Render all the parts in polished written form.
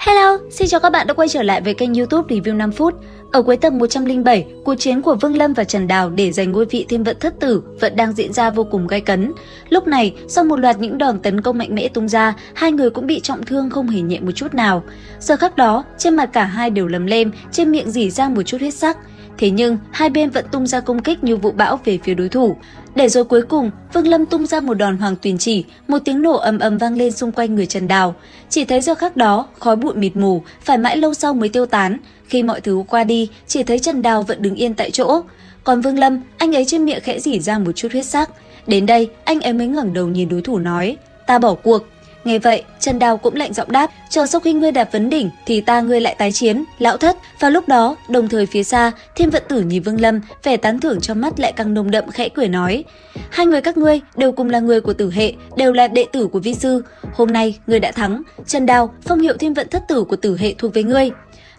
Hello, xin chào các bạn đã quay trở lại với kênh YouTube Review 5 phút. Ở cuối tập 107, cuộc chiến của Vương Lâm và Trần Đào để giành ngôi vị thiên vận thất tử vẫn đang diễn ra vô cùng gay cấn. Lúc này, sau một loạt những đòn tấn công mạnh mẽ tung ra, hai người cũng bị trọng thương không hề nhẹ một chút nào. Giờ khắc đó, trên mặt cả hai đều lấm lem, trên miệng rỉ ra một chút huyết sắc. Thế nhưng, hai bên vẫn tung ra công kích như vụ bão về phía đối thủ. Để rồi cuối cùng, Vương Lâm tung ra một đòn hoàng tuyền chỉ, một tiếng nổ ầm ầm vang lên xung quanh người Trần Đào. Chỉ thấy giờ khắc đó, khói bụi mịt mù, phải mãi lâu sau mới tiêu tán. Khi mọi thứ qua đi, chỉ thấy Trần Đào vẫn đứng yên tại chỗ. Còn Vương Lâm, anh ấy trên miệng khẽ rỉ ra một chút huyết sắc. Đến đây, anh ấy mới ngẩng đầu nhìn đối thủ nói, ta bỏ cuộc. Nghe vậy, Trần Đào cũng lạnh giọng đáp, chờ sau khi ngươi đạt vấn đỉnh thì ngươi lại tái chiến, lão thất. Và lúc đó, đồng thời phía xa, Thiên Vận Tử nhìn Vương Lâm, vẻ tán thưởng trong mắt lại càng nồng đậm, khẽ cười nói, hai người các ngươi đều cùng là người của Tử hệ, đều là đệ tử của vi sư. Hôm nay ngươi đã thắng, Trần Đào, phong hiệu Thiên Vận thất tử của Tử hệ thuộc về ngươi.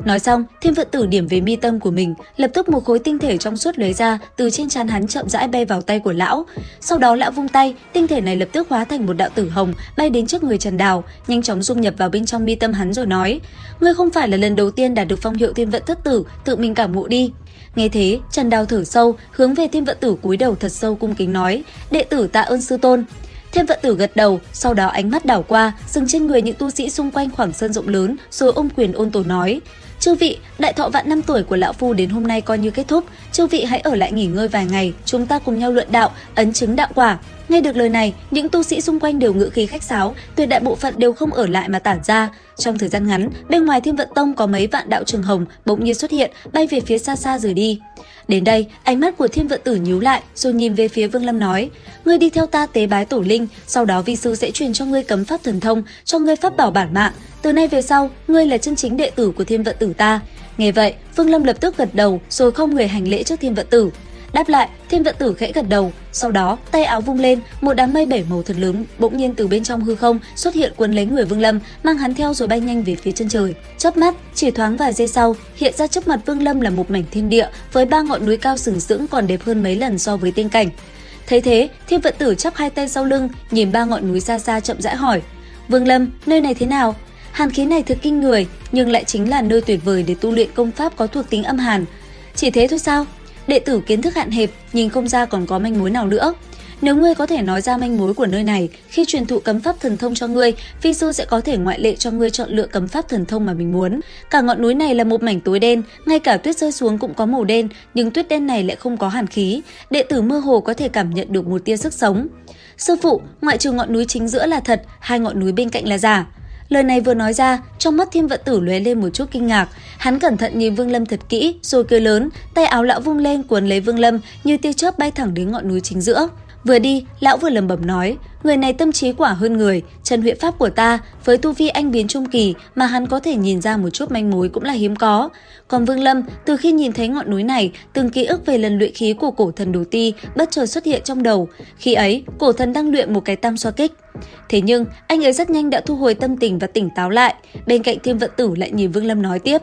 Nói xong, Thiên Vận Tử điểm về mi tâm của mình, lập tức một khối tinh thể trong suốt lóe ra từ trên trán hắn chậm rãi bay vào tay của lão. Sau đó lão vung tay, tinh thể này lập tức hóa thành một đạo tử hồng bay đến trước người Trần Đào, nhanh chóng dung nhập vào bên trong mi tâm hắn rồi nói: "Ngươi không phải là lần đầu tiên đạt được phong hiệu Thiên Vận thất tử, tự mình cảm ngộ đi." Nghe thế, Trần Đào thở sâu, hướng về Thiên Vận Tử cúi đầu thật sâu cung kính nói: "Đệ tử tạ ơn sư tôn." Thiên Vận Tử gật đầu, sau đó ánh mắt đảo qua, dừng trên người những tu sĩ xung quanh khoảng sân rộng lớn, rồi ôm quyền ôn tồn nói: "Chư vị, đại thọ vạn năm tuổi của lão phu đến hôm nay coi như kết thúc, chư vị hãy ở lại nghỉ ngơi vài ngày, chúng ta cùng nhau luận đạo, ấn chứng đạo quả." Nghe được lời này, những tu sĩ xung quanh đều ngữ khí khách sáo, tuyệt đại bộ phận đều không ở lại mà tản ra. Trong thời gian ngắn, bên ngoài Thiên Vận Tông có mấy vạn đạo trường hồng bỗng nhiên xuất hiện, bay về phía xa xa rời đi. Đến đây, ánh mắt của Thiên Vận Tử nhíu lại, rồi nhìn về phía Vương Lâm nói: "Ngươi đi theo ta tế bái tổ linh, sau đó vi sư sẽ truyền cho ngươi cấm pháp thần thông, cho ngươi pháp bảo bản mạng. Từ nay về sau, ngươi là chân chính đệ tử của Thiên Vận Tử ta." Nghe vậy, Vương Lâm lập tức gật đầu, rồi không người hành lễ trước Thiên Vận Tử. Đáp lại, Thiên Vận Tử khẽ gật đầu, sau đó tay áo vung lên, một đám mây bảy màu thật lớn bỗng nhiên từ bên trong hư không xuất hiện cuốn lấy người Vương Lâm, mang hắn theo rồi bay nhanh về phía chân trời. Chớp mắt, chỉ thoáng vài giây sau, hiện ra trước mặt Vương Lâm là một mảnh thiên địa với ba ngọn núi cao sừng sững còn đẹp hơn mấy lần so với tiên cảnh. Thấy thế, Thiên Vận Tử chắp hai tay sau lưng, nhìn ba ngọn núi xa xa chậm rãi hỏi: "Vương Lâm, nơi này thế nào?" Hàn khí này thật kinh người, nhưng lại chính là nơi tuyệt vời để tu luyện công pháp có thuộc tính âm hàn. Chỉ thế thôi sao? Đệ tử kiến thức hạn hẹp, nhìn không ra còn có manh mối nào nữa. Nếu ngươi có thể nói ra manh mối của nơi này, khi truyền thụ cấm pháp thần thông cho ngươi, vi sư sẽ có thể ngoại lệ cho ngươi chọn lựa cấm pháp thần thông mà mình muốn. Cả ngọn núi này là một mảnh tối đen, ngay cả tuyết rơi xuống cũng có màu đen, nhưng tuyết đen này lại không có hàn khí. Đệ tử mơ hồ có thể cảm nhận được một tia sức sống. Sư phụ, ngoại trừ ngọn núi chính giữa là thật, hai ngọn núi bên cạnh là giả. Lời này vừa nói ra, trong mắt Thiên Vận Tử lóe lên một chút kinh ngạc. Hắn cẩn thận nhìn Vương Lâm thật kỹ, rồi cười lớn, tay áo lão vung lên cuốn lấy Vương Lâm, như tia chớp bay thẳng đến ngọn núi chính giữa. Vừa đi, lão vừa lẩm bẩm nói: "Người này tâm trí quả hơn người, chân huyễn pháp của ta, với tu vi anh biến trung kỳ mà hắn có thể nhìn ra một chút manh mối cũng là hiếm có." Còn Vương Lâm, từ khi nhìn thấy ngọn núi này, từng ký ức về lần luyện khí của cổ thần Đồ Ti bất chợt xuất hiện trong đầu. Khi ấy, cổ thần đang luyện một cái tam xoa kích. Thế nhưng, anh ấy rất nhanh đã thu hồi tâm tình và tỉnh táo lại. Bên cạnh Thiên Vận Tử lại nhìn Vương Lâm nói tiếp: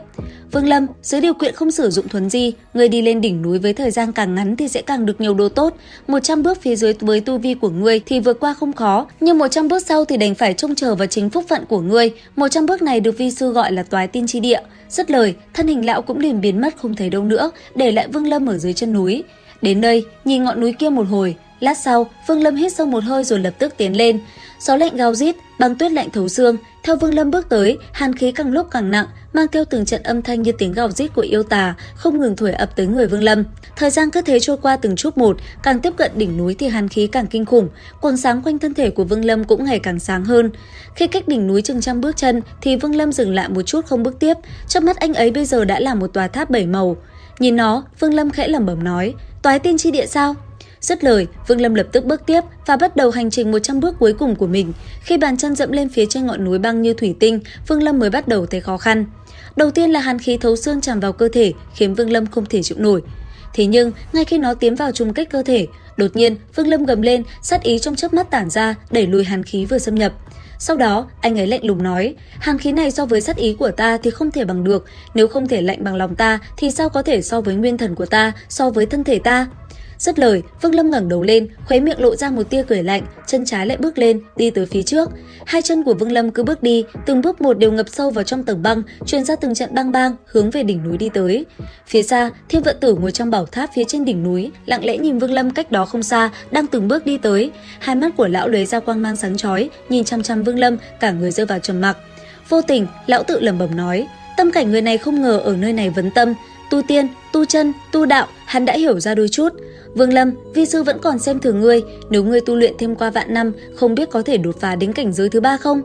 "Vương Lâm, dưới điều kiện không sử dụng thuấn di, ngươi đi lên đỉnh núi với thời gian càng ngắn thì sẽ càng được nhiều đồ tốt. 100 bước phía dưới với tu vi của ngươi thì vượt qua không khó, nhưng 100 bước sau thì đành phải trông chờ vào chính phúc phận của ngươi. 100 bước này được vi sư gọi là toái tiên chi địa." Dứt lời, thân hình lão cũng liền biến mất không thấy đâu nữa, để lại Vương Lâm ở dưới chân núi. Đến đây, nhìn ngọn núi kia một hồi, lát sau, Vương Lâm hít sâu một hơi rồi lập tức tiến lên. Gió lạnh gào rít, băng tuyết lạnh thấu xương. Theo Vương Lâm bước tới, hàn khí càng lúc càng nặng, mang theo từng trận âm thanh như tiếng gào rít của yêu tà, không ngừng thổi ập tới người Vương Lâm. Thời gian cứ thế trôi qua từng chút một, càng tiếp cận đỉnh núi thì hàn khí càng kinh khủng, quầng sáng quanh thân thể của Vương Lâm cũng ngày càng sáng hơn. Khi cách đỉnh núi chừng trăm bước chân, thì Vương Lâm dừng lại một chút không bước tiếp. Trong mắt anh ấy bây giờ đã là một tòa tháp bảy màu. Nhìn nó, Vương Lâm khẽ lẩm bẩm nói: "Toái tiên chi địa sao?" Dứt lời, Vương Lâm lập tức bước tiếp và bắt đầu hành trình 100 bước cuối cùng của mình. Khi bàn chân dẫm lên phía trên ngọn núi băng như thủy tinh, Vương Lâm mới bắt đầu thấy khó khăn. Đầu tiên là hàn khí thấu xương tràn vào cơ thể, khiến Vương Lâm không thể chịu nổi. Thế nhưng, ngay khi nó tiến vào trùng kích cơ thể, đột nhiên Vương Lâm gầm lên, sát ý trong chớp mắt tản ra, đẩy lùi hàn khí vừa xâm nhập. Sau đó, anh ấy lạnh lùng nói: "Hàn khí này so với sát ý của ta thì không thể bằng được, nếu không thể lạnh bằng lòng ta thì sao có thể so với nguyên thần của ta, so với thân thể ta?" Dứt lời, Vương Lâm ngẩng đầu lên, khóe miệng lộ ra một tia cười lạnh, chân trái lại bước lên, đi tới phía trước. Hai chân của Vương Lâm cứ bước đi, từng bước một đều ngập sâu vào trong tầng băng, truyền ra từng trận bang bang, hướng về đỉnh núi đi tới. Phía xa, Thiên Vận Tử ngồi trong bảo tháp phía trên đỉnh núi, lặng lẽ nhìn Vương Lâm cách đó không xa, đang từng bước đi tới. Hai mắt của lão lóe ra quang mang sáng chói, nhìn chăm chăm Vương Lâm, cả người rơi vào trầm mặc. Vô tình, lão tự lẩm bẩm nói, tâm cảnh người này không ngờ ở nơi này vấn tâm, tu tiên, tu chân, tu đạo, hắn đã hiểu ra đôi chút. Vương Lâm, vi sư vẫn còn xem thường ngươi, nếu ngươi tu luyện thêm qua vạn năm, không biết có thể đột phá đến cảnh giới thứ 3 không?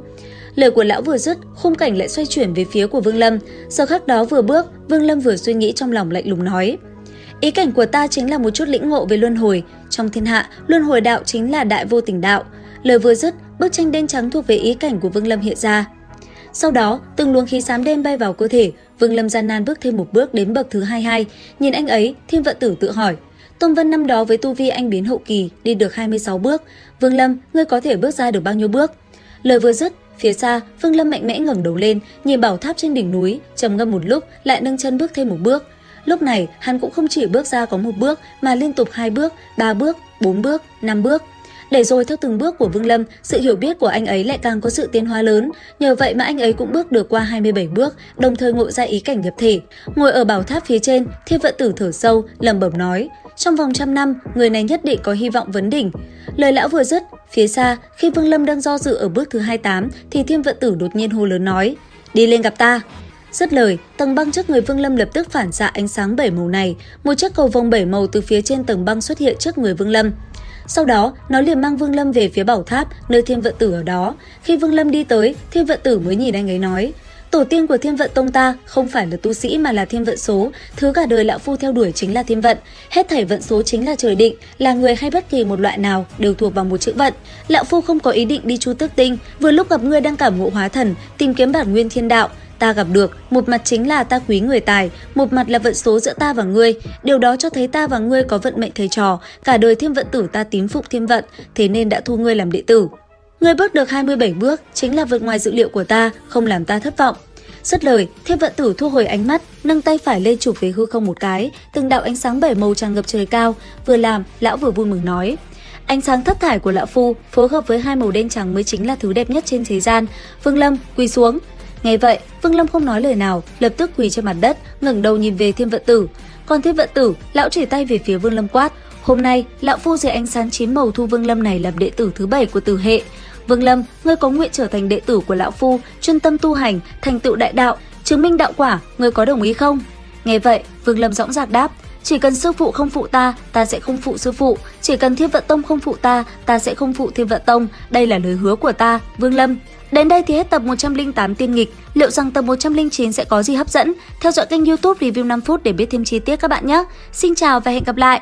Lời của lão vừa dứt, khung cảnh lại xoay chuyển về phía của Vương Lâm. Sau khắc đó vừa bước, Vương Lâm vừa suy nghĩ trong lòng lạnh lùng nói: ý cảnh của ta chính là một chút lĩnh ngộ về luân hồi, trong thiên hạ, luân hồi đạo chính là đại vô tình đạo. Lời vừa dứt, bức tranh đen trắng thuộc về ý cảnh của Vương Lâm hiện ra. Sau đó, từng luồng khí xám đen bay vào cơ thể, Vương Lâm gian nan bước thêm một bước đến bậc thứ 22. Nhìn anh ấy, Thiên Vận Tử tự hỏi: Tôn Vân năm đó với tu vi anh biến hậu kỳ đi được 26 bước, Vương Lâm, ngươi có thể bước ra được bao nhiêu bước? Lời vừa dứt, phía xa, Vương Lâm mạnh mẽ ngẩng đầu lên, nhìn bảo tháp trên đỉnh núi, trầm ngâm một lúc, lại nâng chân bước thêm một bước. Lúc này, hắn cũng không chỉ bước ra có một bước mà liên tục 2 bước, 3 bước, 4 bước, 5 bước. Để rồi theo từng bước của Vương Lâm, sự hiểu biết của anh ấy lại càng có sự tiến hóa lớn, nhờ vậy mà anh ấy cũng bước được qua 27 bước, đồng thời ngộ ra ý cảnh nhập thể. Ngồi ở bảo tháp phía trên, Thiên Vận Tử thở sâu, lẩm bẩm nói: trong vòng 100 năm, người này nhất định có hy vọng vấn đỉnh. Lời lão vừa dứt, phía xa, khi Vương Lâm đang do dự ở bước thứ 28 thì Thiên Vận Tử đột nhiên hô lớn nói: đi lên gặp ta. Dứt lời, tầng băng trước người Vương Lâm lập tức phản xạ ánh sáng 7 màu này, một chiếc cầu vồng 7 màu từ phía trên tầng băng xuất hiện trước người Vương Lâm. Sau đó, nó liền mang Vương Lâm về phía bảo tháp, nơi Thiên Vận Tử ở đó. Khi Vương Lâm đi tới, Thiên Vận Tử mới nhìn anh ấy nói: tổ tiên của Thiên Vận Tông ta không phải là tu sĩ mà là thiên vận số, thứ cả đời lão phu theo đuổi chính là thiên vận, hết thảy vận số chính là trời định, là người hay bất kỳ một loại nào đều thuộc vào một chữ vận. Lão phu không có ý định đi Chu Tước Tinh, vừa lúc gặp ngươi đang cảm ngộ hóa thần, tìm kiếm bản nguyên thiên đạo. Ta gặp được, một mặt chính là ta quý người tài, một mặt là vận số giữa ta và ngươi. Điều đó cho thấy ta và ngươi có vận mệnh thầy trò, cả đời Thiên Vận Tử ta tín phụng thiên vận, thế nên đã thu ngươi làm đệ tử. Ngươi bước được 27 bước, chính là vượt ngoài dự liệu của ta, không làm ta thất vọng. Dứt lời, Thiên Vận Tử thu hồi ánh mắt, nâng tay phải lên chụp về hư không một cái, từng đạo ánh sáng 7 màu tràn ngập trời cao. Vừa làm, lão vừa vui mừng nói: ánh sáng thất thải của lão phu phối hợp với 2 màu đen trắng mới chính là thứ đẹp nhất trên thế gian. Vương Lâm, quỳ xuống. Nghe vậy, Vương Lâm không nói lời nào, lập tức quỳ trên mặt đất, ngẩng đầu nhìn về Thiên Vận Tử. Còn Thiên Vận Tử, lão chỉ tay về phía Vương Lâm quát: hôm nay, lão phu dưới ánh sáng 9 màu thu Vương Lâm này làm đệ tử thứ 7 của Tử hệ. Vương Lâm, ngươi có nguyện trở thành đệ tử của lão phu, chuyên tâm tu hành, thành tựu đại đạo, chứng minh đạo quả, ngươi có đồng ý không? Nghe vậy, Vương Lâm dõng dạc đáp: chỉ cần sư phụ không phụ ta, ta sẽ không phụ sư phụ, chỉ cần Thiên Vận Tông không phụ ta, ta sẽ không phụ Thiên Vận Tông, đây là lời hứa của ta, Vương Lâm. Đến đây thì hết tập 108 tiên nghịch, liệu rằng tập 109 sẽ có gì hấp dẫn? Theo dõi kênh YouTube Review 5 phút để biết thêm chi tiết các bạn nhé. Xin chào và hẹn gặp lại.